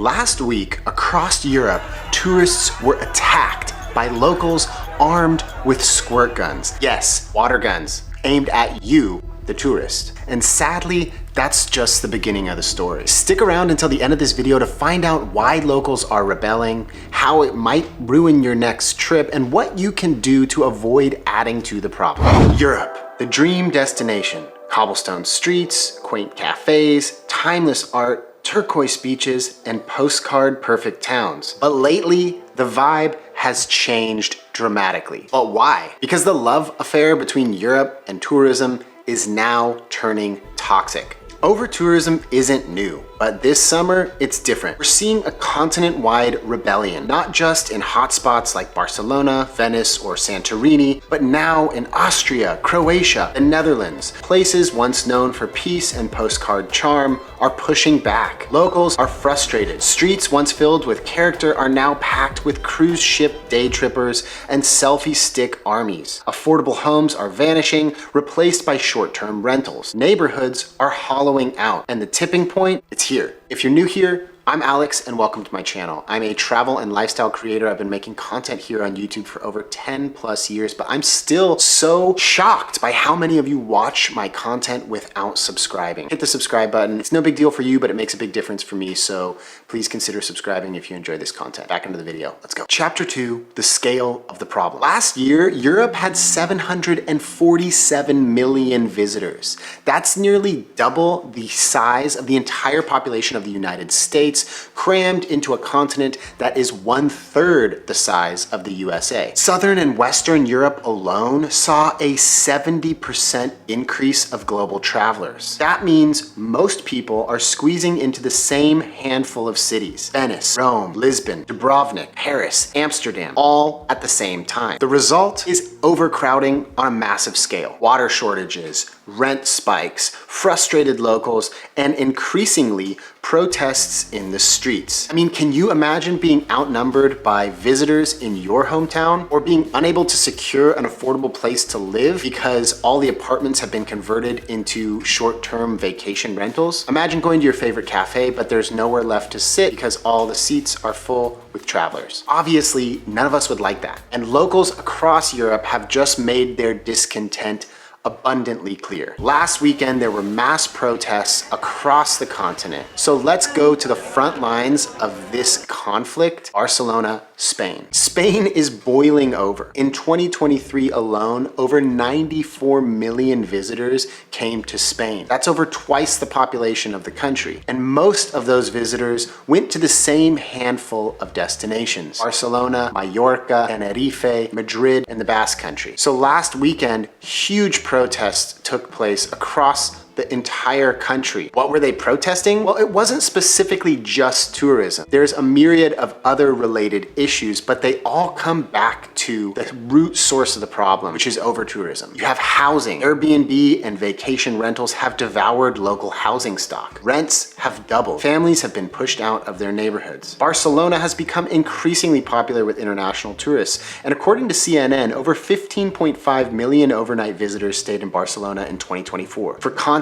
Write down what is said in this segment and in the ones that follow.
Last week, across Europe, tourists were attacked by locals armed with squirt guns. Yes, water guns, aimed at you, the tourist. And sadly, that's just the beginning of the story. Stick around until the end of this video to find out why locals are rebelling, how it might ruin your next trip, and what you can do to avoid adding to the problem. Europe, the dream destination. Cobblestone streets, quaint cafes, timeless art, turquoise beaches, and postcard perfect towns. But lately, the vibe has changed dramatically. But why? Because the love affair between Europe and tourism is now turning toxic. Over-tourism isn't new, but this summer, it's different. We're seeing a continent-wide rebellion, not just in hotspots like Barcelona, Venice, or Santorini, but now in Austria, Croatia, and Netherlands. Places once known for peace and postcard charm are pushing back. Locals are frustrated. Streets once filled with character are now packed with cruise ship day trippers and selfie stick armies. Affordable homes are vanishing, replaced by short-term rentals. Neighborhoods are hollowing out, and the tipping point, it's here. If you're new here, I'm Alex and welcome to my channel. I'm a travel and lifestyle creator. I've been making content here on YouTube for over 10 plus years, but I'm still so shocked by how many of you watch my content without subscribing. Hit the subscribe button. It's no big deal for you, but it makes a big difference for me, so please consider subscribing if you enjoy this content. Back into the video, let's go. Chapter 2, the scale of the problem. Last year, Europe had 747 million visitors. That's nearly double the size of the entire population of the United States, crammed into a continent that is 1/3 the size of the USA. Southern and Western Europe alone saw a 70% increase of global travelers. That means most people are squeezing into the same handful of cities: Venice, Rome, Lisbon, Dubrovnik, Paris, Amsterdam, all at the same time. The result is overcrowding on a massive scale. Water shortages, rent spikes, frustrated locals, and increasingly protests in the streets. I mean, can you imagine being outnumbered by visitors in your hometown, or being unable to secure an affordable place to live because all the apartments have been converted into short-term vacation rentals? Imagine going to your favorite cafe, but there's nowhere left to sit because all the seats are full with travelers. Obviously, none of us would like that. And locals across Europe have just made their discontent abundantly clear. Last weekend, there were mass protests across the continent. So let's go to the front lines of this conflict: Barcelona, Spain. Spain is boiling over. In 2023 alone, over 94 million visitors came to Spain. That's over twice the population of the country. And most of those visitors went to the same handful of destinations: Barcelona, Mallorca, Tenerife, Madrid, and the Basque Country. So last weekend, huge protests took place across the entire country. What were they protesting? Well, it wasn't specifically just tourism. There's a myriad of other related issues, but they all come back to the root source of the problem, which is over-tourism. You have housing. Airbnb and vacation rentals have devoured local housing stock. Rents have doubled. Families have been pushed out of their neighborhoods. Barcelona has become increasingly popular with international tourists, and according to CNN, over 15.5 million overnight visitors stayed in Barcelona in 2024. For context,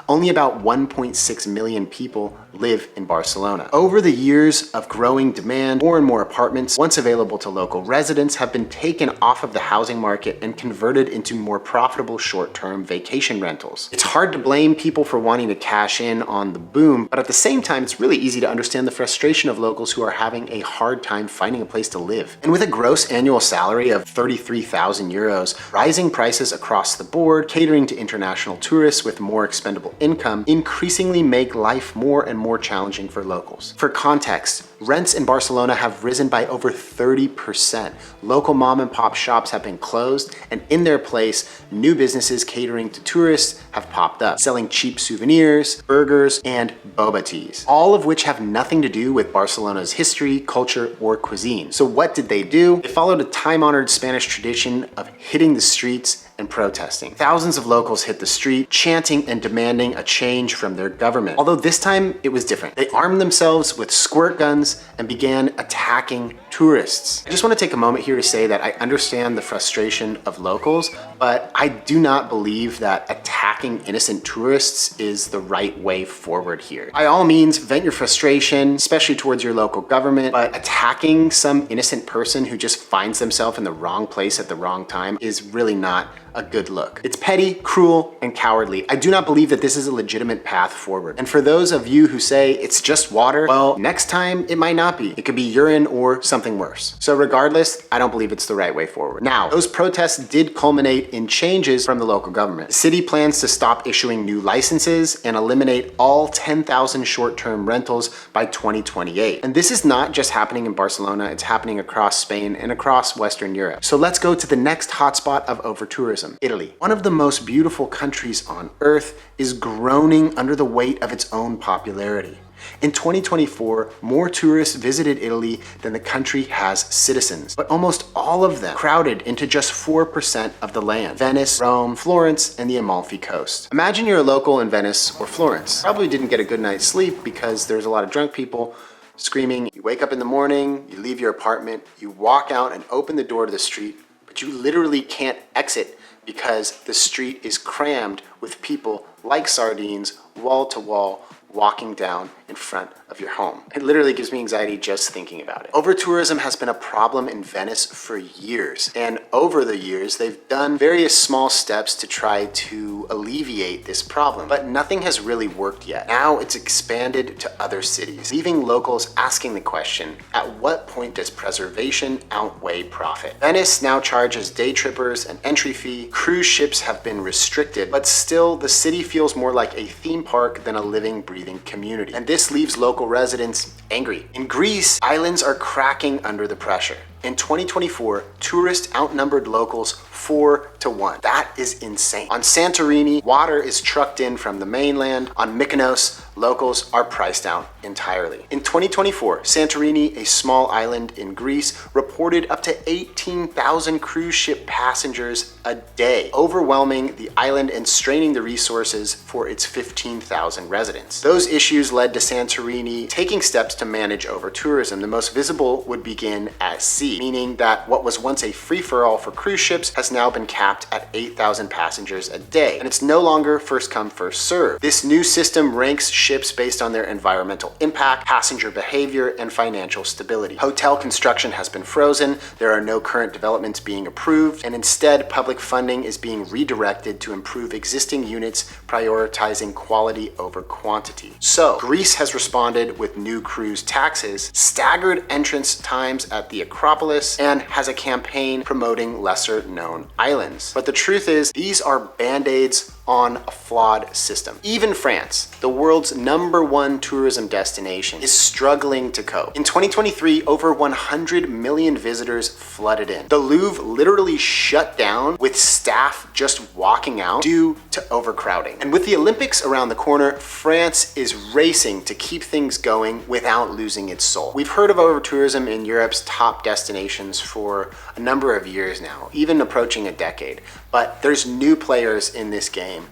only about 1.6 million people live in Barcelona. Over the years of growing demand, more and more apartments, once available to local residents, have been taken off of the housing market and converted into more profitable short-term vacation rentals. It's hard to blame people for wanting to cash in on the boom, but at the same time, it's really easy to understand the frustration of locals who are having a hard time finding a place to live. And with a gross annual salary of 33,000 euros, rising prices across the board, catering to international tourists with more expendable income, increasingly make life more and more challenging for locals. For context, rents in Barcelona have risen by over 30%. Local mom and pop shops have been closed, and in their place, new businesses catering to tourists have popped up, selling cheap souvenirs, burgers, and boba teas, all of which have nothing to do with Barcelona's history, culture, or cuisine. So what did they do? They followed a time-honored Spanish tradition of hitting the streets and protesting. Thousands of locals hit the street, chanting and demanding a change from their government. Although this time it was different. They armed themselves with squirt guns and began attacking tourists. I just want to take a moment here to say that I understand the frustration of locals, but I do not believe that attacking innocent tourists is the right way forward here. By all means, vent your frustration, especially towards your local government, but attacking some innocent person who just finds themselves in the wrong place at the wrong time is really not a good look. It's petty, cruel, and cowardly. I do not believe that this is a legitimate path forward. And for those of you who say it's just water, well, next time it might not be. It could be urine or something worse. So regardless, I don't believe it's the right way forward. Now, those protests did culminate in changes from the local government. The city plans to stop issuing new licenses and eliminate all 10,000 short-term rentals by 2028. And this is not just happening in Barcelona, it's happening across Spain and across Western Europe. So let's go to the next hotspot of over-tourism. Italy. One of the most beautiful countries on earth is groaning under the weight of its own popularity. In 2024, more tourists visited Italy than the country has citizens, but almost all of them crowded into just 4% of the land. Venice, Rome, Florence, and the Amalfi Coast. Imagine you're a local in Venice or Florence. Probably didn't get a good night's sleep because there's a lot of drunk people screaming. You wake up in the morning, you leave your apartment, you walk out and open the door to the street, but you literally can't exit because the street is crammed with people like sardines, wall to wall, walking down in front of your home. It literally gives me anxiety just thinking about it. Over-tourism has been a problem in Venice for years, and over the years, they've done various small steps to try to alleviate this problem, but nothing has really worked yet. Now it's expanded to other cities, leaving locals asking the question, at what point does preservation outweigh profit? Venice now charges day trippers an entry fee, cruise ships have been restricted, but still the city feels more like a theme park than a living, breathing community. And this leaves local residents angry. In Greece, islands are cracking under the pressure. In 2024, tourists outnumbered locals 4-1. That is insane. On Santorini, water is trucked in from the mainland. On Mykonos, locals are priced out entirely. In 2024, Santorini, a small island in Greece, reported up to 18,000 cruise ship passengers a day, overwhelming the island and straining the resources for its 15,000 residents. Those issues led to Santorini taking steps to manage over-tourism. The most visible would begin at sea, meaning that what was once a free-for-all for cruise ships has now been capped at 8,000 passengers a day, and it's no longer first come, first serve. This new system ranks ships based on their environmental impact, passenger behavior, and financial stability. Hotel construction has been frozen, there are no current developments being approved, and instead public funding is being redirected to improve existing units, prioritizing quality over quantity. So, Greece has responded with new cruise taxes, staggered entrance times at the Acropolis, and has a campaign promoting lesser known islands. But the truth is, these are band-aids on a flawed system. Even France, the world's #1 tourism destination, is struggling to cope. In 2023, over 100 million visitors flooded in. The Louvre literally shut down with staff just walking out due to overcrowding. And with the Olympics around the corner, France is racing to keep things going without losing its soul. We've heard of over-tourism in Europe's top destinations for a number of years now, even approaching a decade. But there's new players in this game.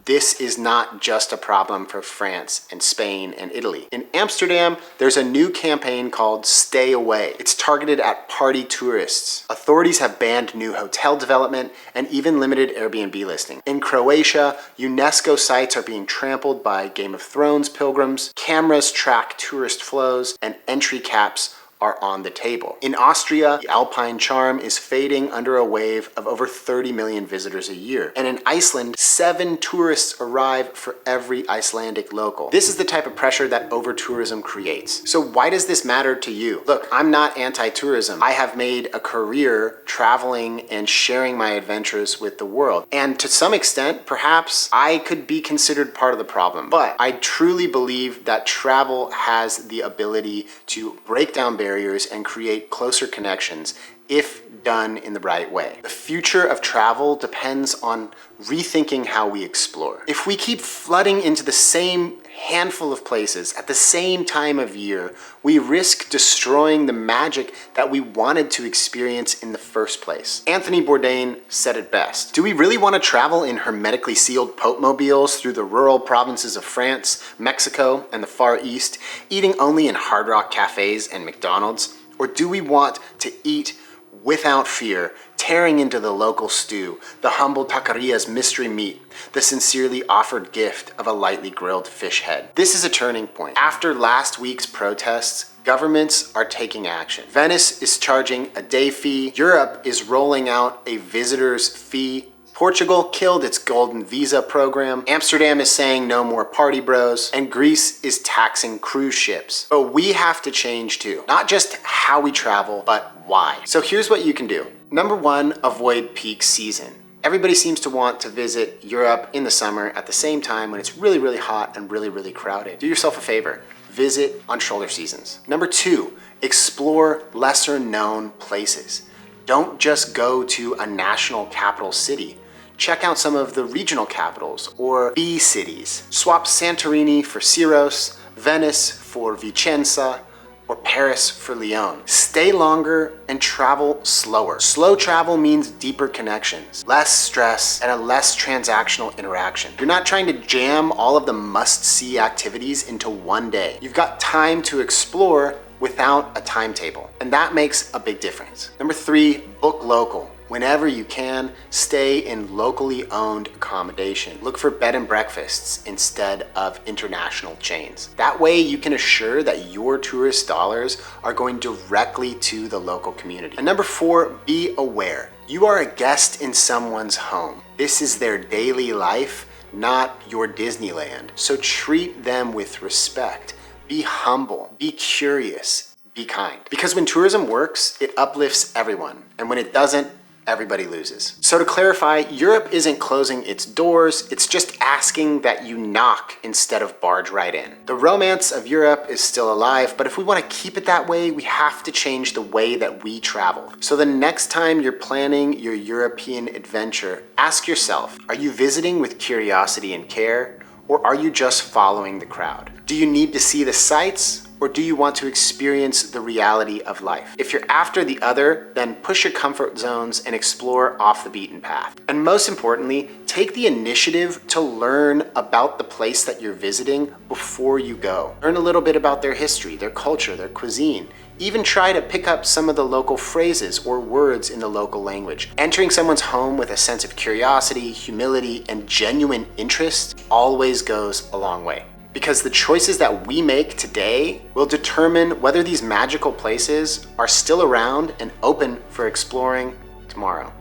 This is not just a problem for France and Spain and Italy. In Amsterdam, there's a new campaign called Stay Away. It's targeted at party tourists. Authorities have banned new hotel development and even limited Airbnb listing. In Croatia, UNESCO sites are being trampled by Game of Thrones pilgrims, cameras track tourist flows, and entry caps are on the table. In Austria, the Alpine charm is fading under a wave of over 30 million visitors a year. And in Iceland, 7 tourists arrive for every Icelandic local. This is the type of pressure that over-tourism creates. So why does this matter to you? Look, I'm not anti-tourism. I have made a career traveling and sharing my adventures with the world. And to some extent, perhaps I could be considered part of the problem. But I truly believe that travel has the ability to break down barriers and create closer connections if done in the right way. The future of travel depends on rethinking how we explore. If we keep flooding into the same handful of places at the same time of year, we risk destroying the magic that we wanted to experience in the first place. Anthony Bourdain said it best. Do we really want to travel in hermetically sealed Pope-mobiles through the rural provinces of France, Mexico, and the Far East, eating only in Hard Rock cafes and McDonald's? Or do we want to eat without fear, tearing into the local stew, the humble taqueria's mystery meat, the sincerely offered gift of a lightly grilled fish head? This is a turning point. After last week's protests, governments are taking action. Venice is charging a day fee. Europe is rolling out a visitor's fee. Portugal killed its golden visa program. Amsterdam is saying no more party bros. And Greece is taxing cruise ships. But we have to change too. Not just how we travel, but why. So here's what you can do. Number one, avoid peak season. Everybody seems to want to visit Europe in the summer at the same time when it's really, really hot and really, really crowded. Do yourself a favor. Visit on shoulder seasons. Number two, explore lesser known places. Don't just go to a national capital city. Check out some of the regional capitals or B cities. Swap Santorini for Syros, Venice for Vicenza, or Paris for Lyon. Stay longer and travel slower. Slow travel means deeper connections, less stress, and a less transactional interaction. You're not trying to jam all of the must-see activities into one day. You've got time to explore without a timetable, and that makes a big difference. Number three, book local. Whenever you can, stay in locally owned accommodation. Look for bed and breakfasts instead of international chains. That way you can assure that your tourist dollars are going directly to the local community. And number four, be aware. You are a guest in someone's home. This is their daily life, not your Disneyland. So treat them with respect. Be humble, be curious, be kind. Because when tourism works, it uplifts everyone. And when it doesn't, everybody loses. So to clarify, Europe isn't closing its doors, it's just asking that you knock instead of barge right in. The romance of Europe is still alive, but if we want to keep it that way, we have to change the way that we travel. So the next time you're planning your European adventure, ask yourself, are you visiting with curiosity and care, or are you just following the crowd? Do you need to see the sights, or do you want to experience the reality of life? If you're after the other, then push your comfort zones and explore off the beaten path. And most importantly, take the initiative to learn about the place that you're visiting before you go. Learn a little bit about their history, their culture, their cuisine. Even try to pick up some of the local phrases or words in the local language. Entering someone's home with a sense of curiosity, humility, and genuine interest always goes a long way. Because the choices that we make today will determine whether these magical places are still around and open for exploring tomorrow.